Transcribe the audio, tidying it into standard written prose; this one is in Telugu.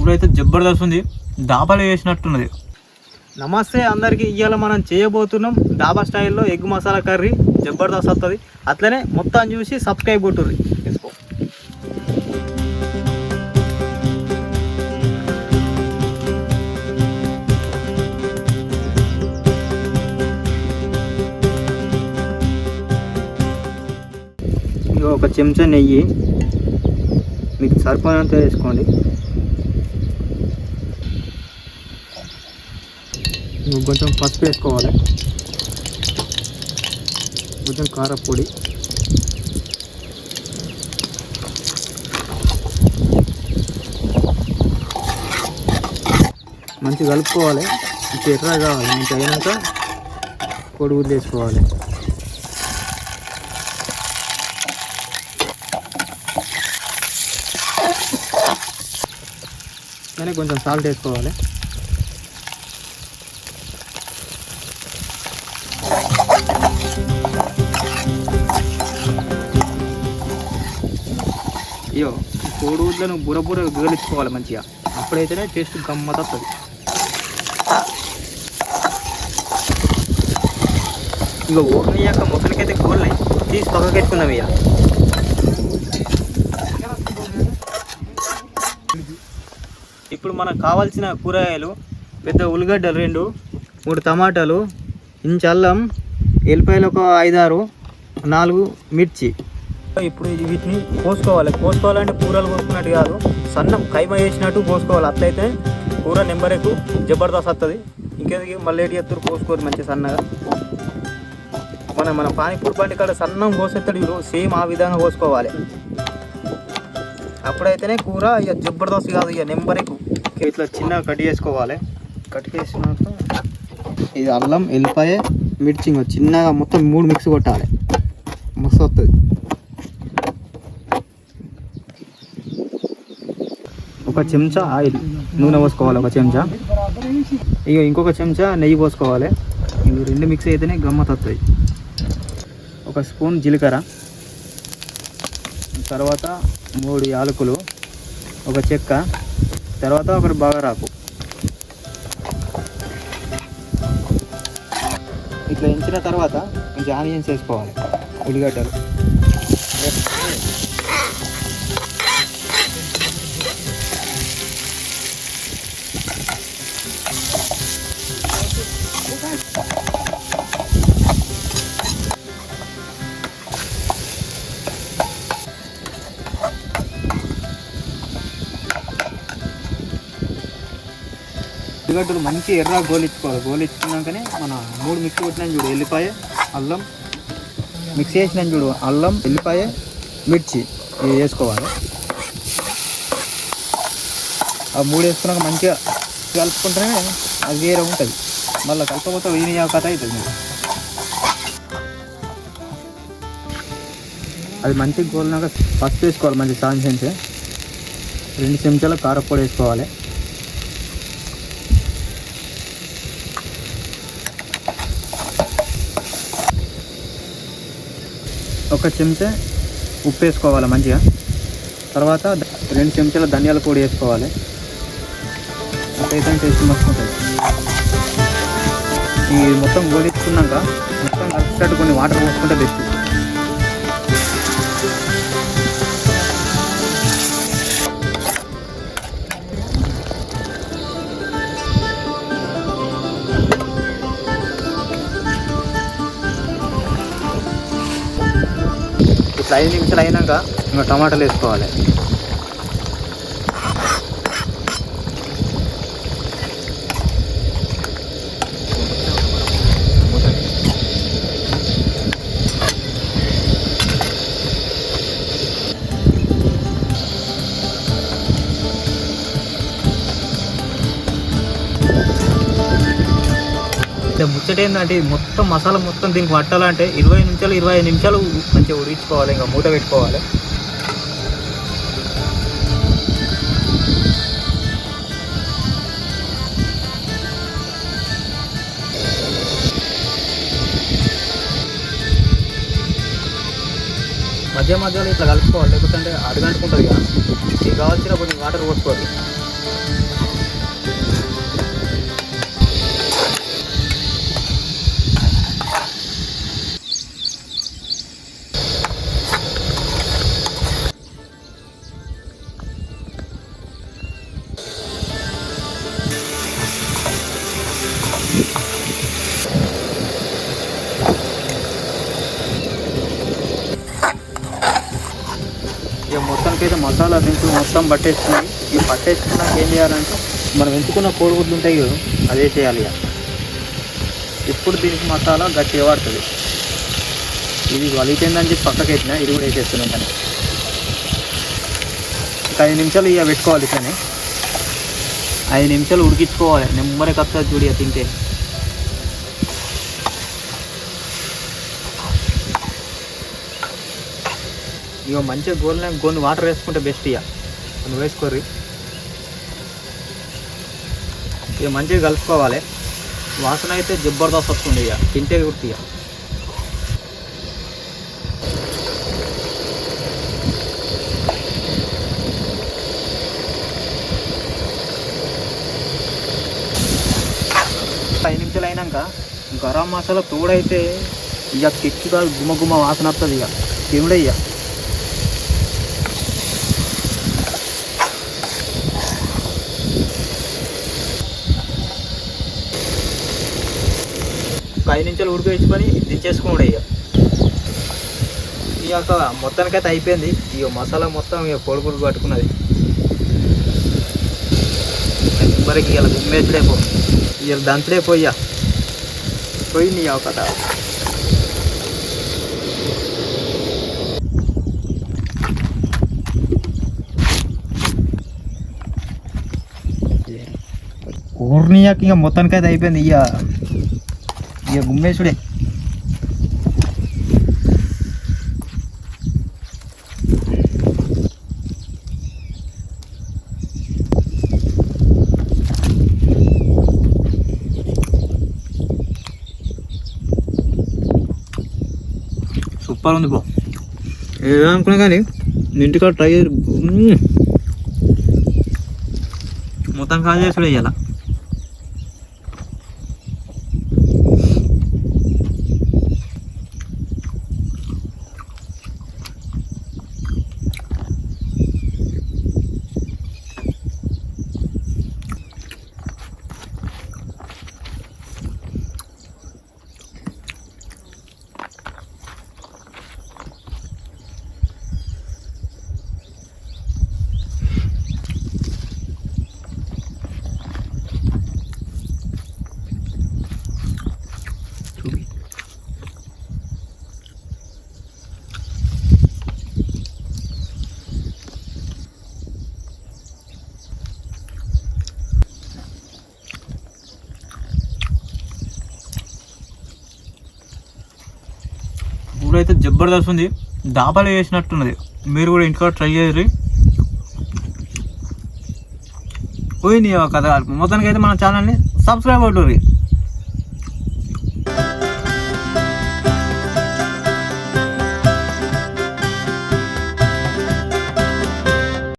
కూర అయితే జబర్దస్త్ ఉంది, డాబాలో వేసినట్టున్నది. నమస్తే అందరికీ. ఇవాళ మనం చేయబోతున్నాం డాబా స్టైల్లో ఎగ్ మసాలా కర్రీ. జబర్దస్త్ వస్తుంది. అట్లనే మొత్తం చూసి సబ్స్క్రైబ్ కొట్టుర్రి. ఒక చెంచా నెయ్యి మీకు సరిపోయినంత వేసుకోండి. కొంచెం పసుపు వేసుకోవాలి, కొంచెం కారపొడి, మంచిగా కలుపుకోవాలి. మంచిగా ఎర్రగా కావాలి. మంచిగా అయినాక కోడిగుడ్లు వేసుకోవాలి. కానీ కొంచెం సాల్ట్ వేసుకోవాలి. అయ్యో, కోడిగుడ్లను బుర్ర గలిచుకోవాలి మంచిగా. అప్పుడైతేనే టేస్ట్ గమ్మత్ వస్తుంది. ఇక ఓనయ్యాక మొక్కలకైతే కోళ్ళని తీసి పక్కకి పెట్టుకుందాం. ఇక ఇప్పుడు మనకు కావాల్సిన కూరగాయలు: పెద్ద ఉల్లిగడ్డలు 2, 3 టమాటాలు, ఇంచు అల్లం, ఎల్లిపాయలు ఒక 5-6, 4 మిర్చి. ఇప్పుడు వీటిని కోసుకోవాలంటే కూరలు కోసుకున్నట్టు కాదు, సన్నం కైమ వేసినట్టు కోసుకోవాలి. అట్లయితే కూర నెంబర్ ఎక్కువ జబర్దస్త్ వస్తుంది. ఇంకేది మళ్ళీ ఎత్తురు కోసుకోరు మంచిగా సన్నగా. మన పానీపూరి బండి కాడ సన్నం కోసేస్తాడు, సేమ్ ఆ విధంగా కోసుకోవాలి. అప్పుడైతేనే కూర ఇక జబర్దస్త్ కాదు, ఇక నెంబర్ ఎక్కువ. ఇట్లా చిన్నగా కట్ చేసుకోవాలి. కట్ చేసినాక ఇది అల్లం, ఎల్లిపాయ, మిర్చి చిన్నగా మొత్తం 3 మిక్స్ కొట్టాలి. మస్తు వస్తుంది. ఒక చెంచా ఆయిల్ నూనె పోసుకోవాలి, ఒక చెంచా. ఇక ఇంకొక చెంచా నెయ్యి పోసుకోవాలి. ఇవి 2 మిక్స్ అయితేనే గమ్మత్ వస్తుంది. ఒక స్పూన్ జీలకర్ర, తర్వాత 3 యాలకులు, ఒక చెక్క, తర్వాత 1 బగారాకు. ఇట్లా ఎంచిన తర్వాత కొంచెం ఆనియన్స్ వేసుకోవాలి, ఉల్లిగడ్డలు. ఉల్లిగడ్డలు మంచి ఎర్రగా గోలించుకోవాలి. గోలించుకున్నాకనే మన 3 మిక్స్ కొట్టినాం చూడు, ఎల్లిపాయ, అల్లం మిక్స్ చేసినాం చూడు, అల్లం, ఎల్లిపాయ, మిర్చి ఇవి వేసుకోవాలి. ఆ 3 వేసుకున్నాక మంచిగా కలుపుకుంటేనే అది వేరే ఉంటుంది. మళ్ళీ కలపకపోతే వీని కథ అవుతుంది మీకు. అది మంచిగా గోలినాక పసుపు వేసుకోవాలి, మంచిగా సాంచెంచే. 2 చెంచాల కారపొడి వేసుకోవాలి. ఒక చెంచా ఉప్పు వేసుకోవాలి మంచిగా. తర్వాత 2 చెంచాల ధనియాల పొడి వేసుకోవాలి. అట్లయితే టేస్ట్ మస్తు ఉంటుంది. ఈ మొత్తం గోలించుకున్నాక మొత్తం కలిసేటట్టు కొన్ని వాటర్ పోసుకుంటే బెస్ట్. ఇట్లా 5 నిమిషాలు అయినాక ఇంకా టమాటాలు వేసుకోవాలి. ముచ్చట ఏంటంటే మొత్తం మసాలా మొత్తం దీనికి పట్టాలంటే 20 నిమిషాలు 25 నిమిషాలు మంచిగా ఉడికించుకోవాలి. ఇంకా మూత పెట్టుకోవాలి. మధ్య మధ్యలో ఇట్లా కలుపుకోవాలి, లేకపోతే అడుగంటుకుంటుంది కదా. ఇది కావాల్సిన కొన్ని వాటర్ పోసుకోవాలి. మసాలా దినుసులు మొత్తం పట్టేసుకున్నాయి. ఈ పట్టేసుకున్నాక ఏం చేయాలంటే మనం ఎంచుకున్న కోడిగుడ్లు ఉంటాయి కదా, అదే చేయాలి ఇక. ఇప్పుడు దీనికి మసాలా గట్టిగా పడుతుంది. ఇది వలిపోయిందని చెప్పి పక్కకి వేసిన, ఇది కూడా వేసేస్తున్నాం. కానీ ఒక 5 నిమిషాలు ఇక పెట్టుకోవాలి. కానీ 5 నిమిషాలు ఉడికించుకోవాలి. నెమ్మరి కప్తా చూడి తింటే. ఇక మంచిగా గోని వాటర్ వేసుకుంటే బెస్ట్. ఇక కొన్ని వేసుకోర్రి. ఇక మంచిగా కలుపుకోవాలి. వాసన అయితే జబర్దస్త్ వస్తుంది. ఇక తింటే గుర్తు. ఇక ఐదు నిమిషాలు అయినాక గరం మసాలా తోడైతే ఇక కిక్కుగా గుమ్మ వాసన వస్తుంది. ఇక తినుడే. ఇక ఒక 5 నిమిషాలు ఉడికించుకొని దించేసుకోండి. ఇక మొత్తానికైతే అయిపోయింది. ఇక మసాలా మొత్తం ఇక పొడి పట్టుకున్నది. మరికి ఇలా గుమ్మేసుడే పో, ఇలా దంచుడే పోయ్యా పోయింది. ఇక కథ కూరనియాక ఇక మొత్తానికైతే అయిపోయింది. ఇక గుమ్మేసుడే. సూపర్ ఉంది బో. ఏదనుకున్నా కానీ ఇంటికాడ ట్రై చేసి మొత్తం కాల్ చేసుడు వేయాల. ఇప్పుడైతే జబర్దస్త్ ఉంది. డాబాలో వేసినట్టున్నది. మీరు కూడా ఇంటికాడ ట్రై చేయరు. పోయింది కదా. మొత్తానికి అయితే మన ఛానల్ని సబ్స్క్రైబ్ అవుతుంది.